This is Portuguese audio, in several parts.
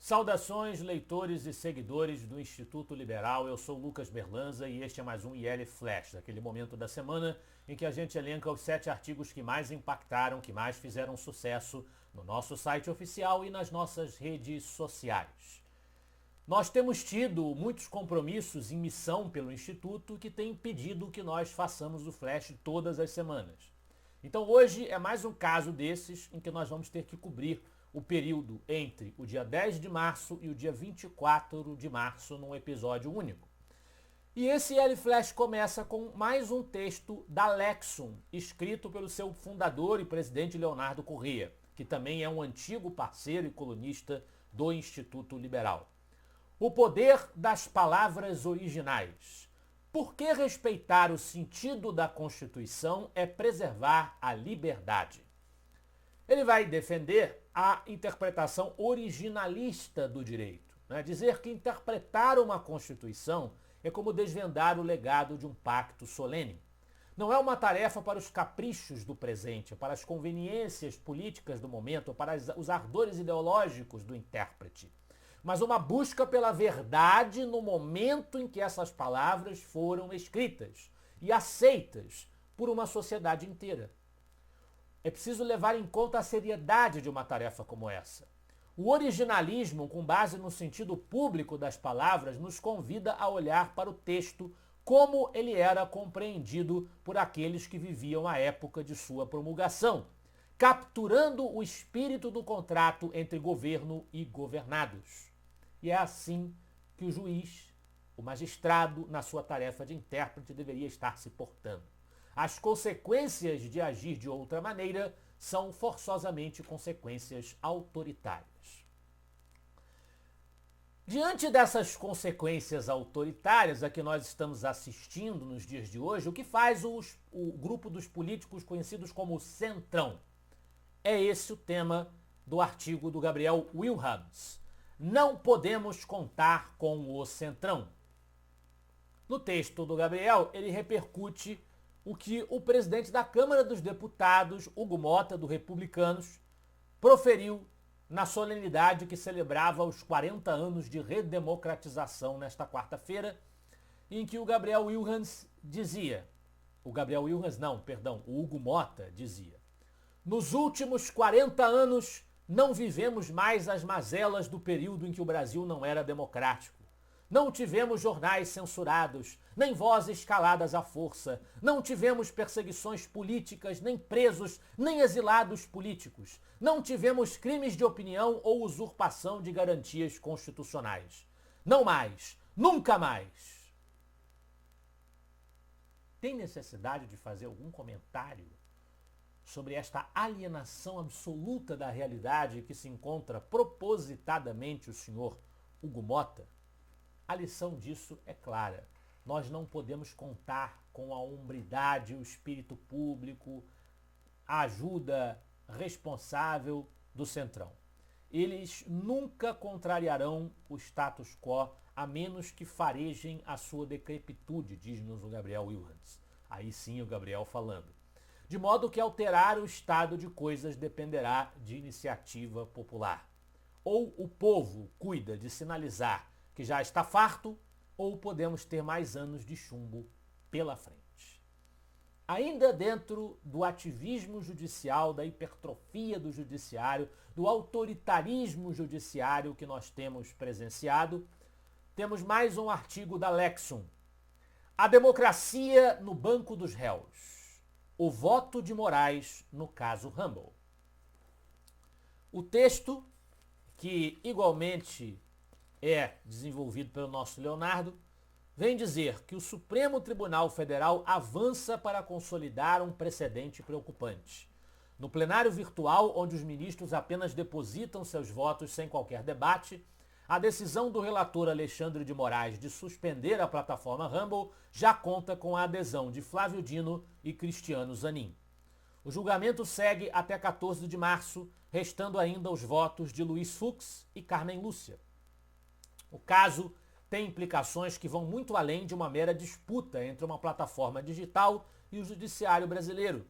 Saudações, leitores e seguidores do Instituto Liberal. Eu sou Lucas Berlanza e este é mais um IL Flash, aquele momento da semana em que a gente elenca os 7 artigos que mais impactaram, que mais fizeram sucesso no nosso site oficial e nas nossas redes sociais. Nós temos tido muitos compromissos em missão pelo Instituto que têm impedido que nós façamos o Flash todas as semanas. Então hoje é mais um caso desses em que nós vamos ter que cobrir o período entre o dia 10 de março e o dia 24 de março num episódio único. E esse IL Flash começa com mais um texto da Lexum, escrito pelo seu fundador e presidente Leonardo Corrêa, que também é um antigo parceiro e colunista do Instituto Liberal. O poder das palavras originais. Por que respeitar o sentido da Constituição é preservar a liberdade? Ele vai defender a interpretação originalista do direito. Dizer que interpretar uma Constituição é como desvendar o legado de um pacto solene. Não é uma tarefa para os caprichos do presente, para as conveniências políticas do momento, para os ardores ideológicos do intérprete, mas uma busca pela verdade no momento em que essas palavras foram escritas e aceitas por uma sociedade inteira. É preciso levar em conta a seriedade de uma tarefa como essa. O originalismo, com base no sentido público das palavras, nos convida a olhar para o texto como ele era compreendido por aqueles que viviam a época de sua promulgação, capturando o espírito do contrato entre governo e governados. E é assim que o juiz, o magistrado, na sua tarefa de intérprete, deveria estar se portando. As consequências de agir de outra maneira são forçosamente consequências autoritárias. Diante dessas consequências autoritárias a que nós estamos assistindo nos dias de hoje, o que faz o grupo dos políticos conhecidos como Centrão? É esse o tema do artigo do Gabriel Wilhans. Não podemos contar com o Centrão. No texto do Gabriel, ele repercute o que o presidente da Câmara dos Deputados, Hugo Motta, do Republicanos, proferiu na solenidade que celebrava os 40 anos de redemocratização nesta quarta-feira, em que o Hugo Motta dizia: nos últimos 40 anos não vivemos mais as mazelas do período em que o Brasil não era democrático. Não tivemos jornais censurados, nem vozes caladas à força. Não tivemos perseguições políticas, nem presos, nem exilados políticos. Não tivemos crimes de opinião ou usurpação de garantias constitucionais. Não mais, nunca mais. Tem necessidade de fazer algum comentário sobre esta alienação absoluta da realidade que se encontra propositadamente o senhor Hugo Motta? A lição disso é clara. Nós não podemos contar com a hombridade, o espírito público, a ajuda responsável do Centrão. Eles nunca contrariarão o status quo, a menos que farejem a sua decrepitude, diz-nos o Gabriel Wilhans. Aí sim o Gabriel falando. De modo que alterar o estado de coisas dependerá de iniciativa popular. Ou o povo cuida de sinalizar que já está farto, ou podemos ter mais anos de chumbo pela frente. Ainda dentro do ativismo judicial, da hipertrofia do judiciário, do autoritarismo judiciário que nós temos presenciado, temos mais um artigo da Lexum. A democracia no banco dos réus. O voto de Moraes no caso Rumble. O texto, que igualmente é desenvolvido pelo nosso Leonardo, vem dizer que o Supremo Tribunal Federal avança para consolidar um precedente preocupante. No plenário virtual, onde os ministros apenas depositam seus votos sem qualquer debate, a decisão do relator Alexandre de Moraes de suspender a plataforma Rumble já conta com a adesão de Flávio Dino e Cristiano Zanin. O julgamento segue até 14 de março, restando ainda os votos de Luiz Fux e Carmen Lúcia. O caso tem implicações que vão muito além de uma mera disputa entre uma plataforma digital e o judiciário brasileiro.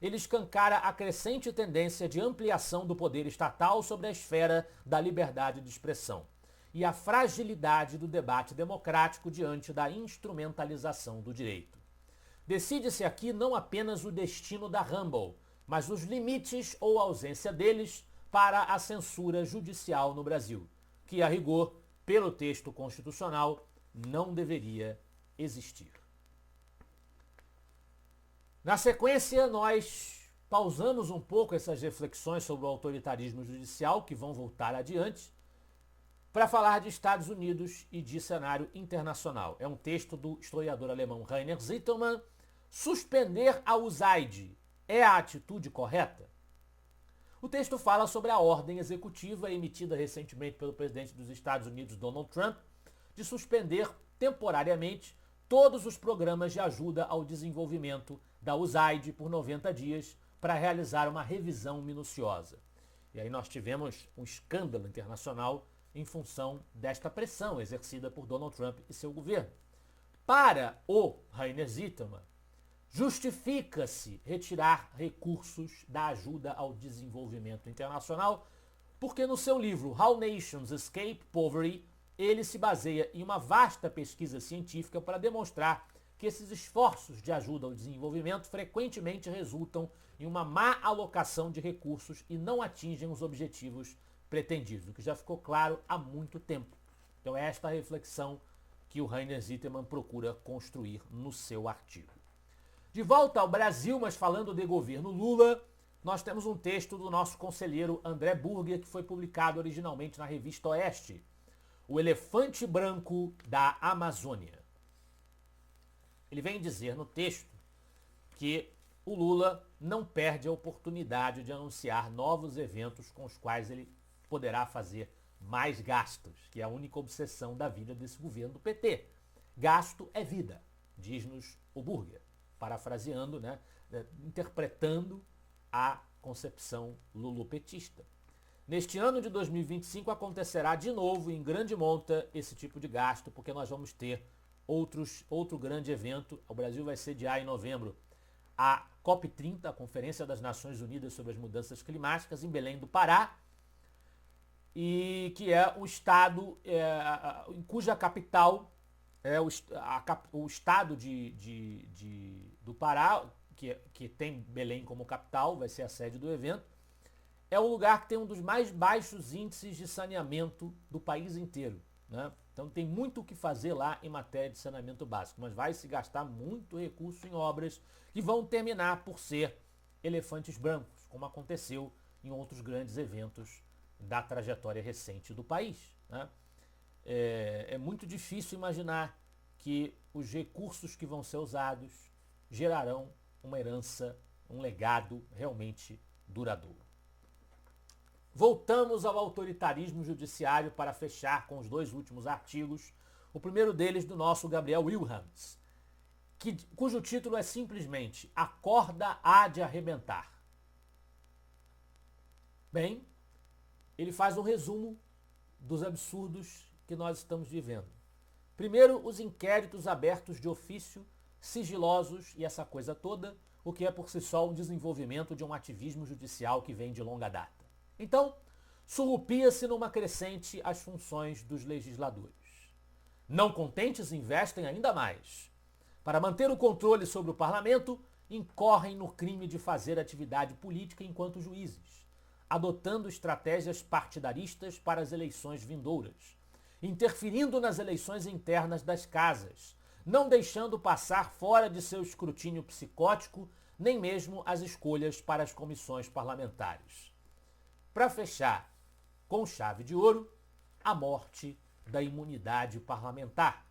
ele escancara a crescente tendência de ampliação do poder estatal sobre a esfera da liberdade de expressão e a fragilidade do debate democrático diante da instrumentalização do direito. Decide-se aqui não apenas o destino da Rumble, mas os limites ou ausência deles para a censura judicial no Brasil, que, a rigor, pelo texto constitucional, não deveria existir. Na sequência, nós pausamos um pouco essas reflexões sobre o autoritarismo judicial, que vão voltar adiante, para falar de Estados Unidos e de cenário internacional. É um texto do historiador alemão Rainer Zittelmann. Suspender a USAID é a atitude correta? O texto fala sobre a ordem executiva emitida recentemente pelo presidente dos Estados Unidos, Donald Trump, de suspender temporariamente todos os programas de ajuda ao desenvolvimento da USAID por 90 dias para realizar uma revisão minuciosa. E aí nós tivemos um escândalo internacional em função desta pressão exercida por Donald Trump e seu governo. Para o Rainer Zittelmann, justifica-se retirar recursos da ajuda ao desenvolvimento internacional, porque no seu livro How Nations Escape Poverty, ele se baseia em uma vasta pesquisa científica para demonstrar que esses esforços de ajuda ao desenvolvimento frequentemente resultam em uma má alocação de recursos e não atingem os objetivos pretendidos, o que já ficou claro há muito tempo. Então é esta a reflexão que o Rainer Zittelmann procura construir no seu artigo. De volta ao Brasil, mas falando de governo Lula, nós temos um texto do nosso conselheiro André Burger, que foi publicado originalmente na revista Oeste, O Elefante Branco da Amazônia. Ele vem dizer no texto que o Lula não perde a oportunidade de anunciar novos eventos com os quais ele poderá fazer mais gastos, que é a única obsessão da vida desse governo do PT. Gasto é vida, diz-nos o Burger, parafraseando, interpretando a concepção lulopetista. Neste ano de 2025 acontecerá de novo em grande monta esse tipo de gasto, porque nós vamos ter outro grande evento. O Brasil vai sediar em novembro a COP30, a Conferência das Nações Unidas sobre as Mudanças Climáticas, em Belém do Pará, e que é o estado em cuja capital é o estado do Pará, que tem Belém como capital, vai ser a sede do evento. É o lugar que tem um dos mais baixos índices de saneamento do país inteiro, né? Então tem muito o que fazer lá em matéria de saneamento básico, mas vai se gastar muito recurso em obras que vão terminar por ser elefantes brancos, como aconteceu em outros grandes eventos da trajetória recente do país, né? É muito difícil imaginar que os recursos que vão ser usados gerarão uma herança, um legado realmente duradouro. Voltamos ao autoritarismo judiciário para fechar com os dois últimos artigos. O primeiro deles do nosso Gabriel Wilhelms, cujo título é simplesmente A Corda Há de Arrebentar. Bem, ele faz um resumo dos absurdos que nós estamos vivendo. Primeiro, os inquéritos abertos de ofício, sigilosos e essa coisa toda, o que é por si só um desenvolvimento de um ativismo judicial que vem de longa data. Então, surrupia-se numa crescente as funções dos legisladores. Não contentes, investem ainda mais. Para manter o controle sobre o parlamento, incorrem no crime de fazer atividade política enquanto juízes, adotando estratégias partidaristas para as eleições vindouras, interferindo nas eleições internas das casas, não deixando passar fora de seu escrutínio psicótico nem mesmo as escolhas para as comissões parlamentares. Para fechar com chave de ouro, a morte da imunidade parlamentar,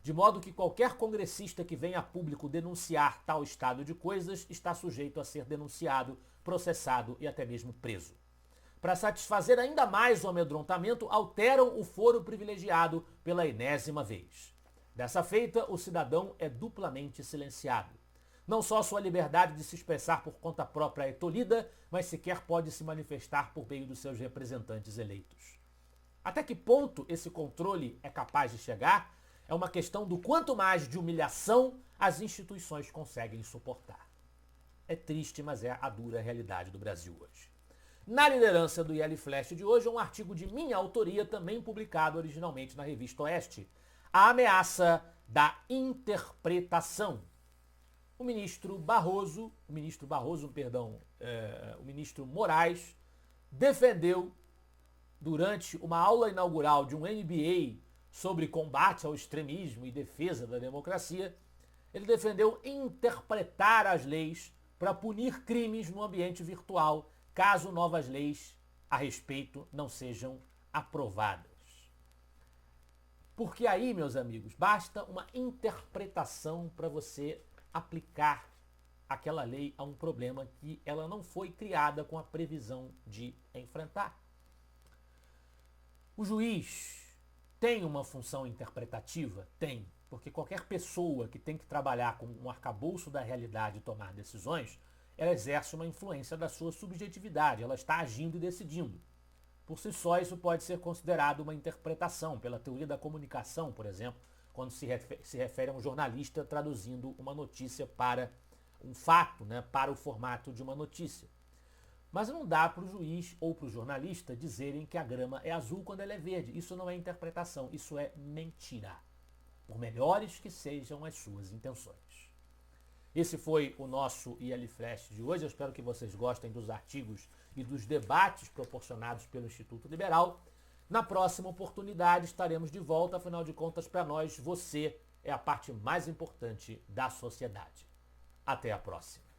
de modo que qualquer congressista que venha a público denunciar tal estado de coisas está sujeito a ser denunciado, processado e até mesmo preso. Para satisfazer ainda mais o amedrontamento, alteram o foro privilegiado pela enésima vez. Dessa feita, o cidadão é duplamente silenciado. Não só sua liberdade de se expressar por conta própria é tolhida, mas sequer pode se manifestar por meio dos seus representantes eleitos. Até que ponto esse controle é capaz de chegar é uma questão do quanto mais de humilhação as instituições conseguem suportar. É triste, mas é a dura realidade do Brasil hoje. Na liderança do IL Flash de hoje, um artigo de minha autoria, também publicado originalmente na revista Oeste, a ameaça da interpretação. O ministro Moraes defendeu, durante uma aula inaugural de um MBA sobre combate ao extremismo e defesa da democracia, ele defendeu interpretar as leis para punir crimes no ambiente virtual, caso novas leis a respeito não sejam aprovadas. Porque aí, meus amigos, basta uma interpretação para você aplicar aquela lei a um problema que ela não foi criada com a previsão de enfrentar. O juiz tem uma função interpretativa? Tem, porque qualquer pessoa que tem que trabalhar com um arcabouço da realidade e tomar decisões, ela exerce uma influência da sua subjetividade, ela está agindo e decidindo. Por si só, isso pode ser considerado uma interpretação, pela teoria da comunicação, por exemplo, quando se refere a um jornalista traduzindo uma notícia para um fato, né, para o formato de uma notícia. Mas não dá para o juiz ou para o jornalista dizerem que a grama é azul quando ela é verde. Isso não é interpretação, isso é mentira, por melhores que sejam as suas intenções. Esse foi o nosso IL Flash de hoje. Eu espero que vocês gostem dos artigos e dos debates proporcionados pelo Instituto Liberal. Na próxima oportunidade estaremos de volta, afinal de contas, para nós, você é a parte mais importante da sociedade. Até a próxima.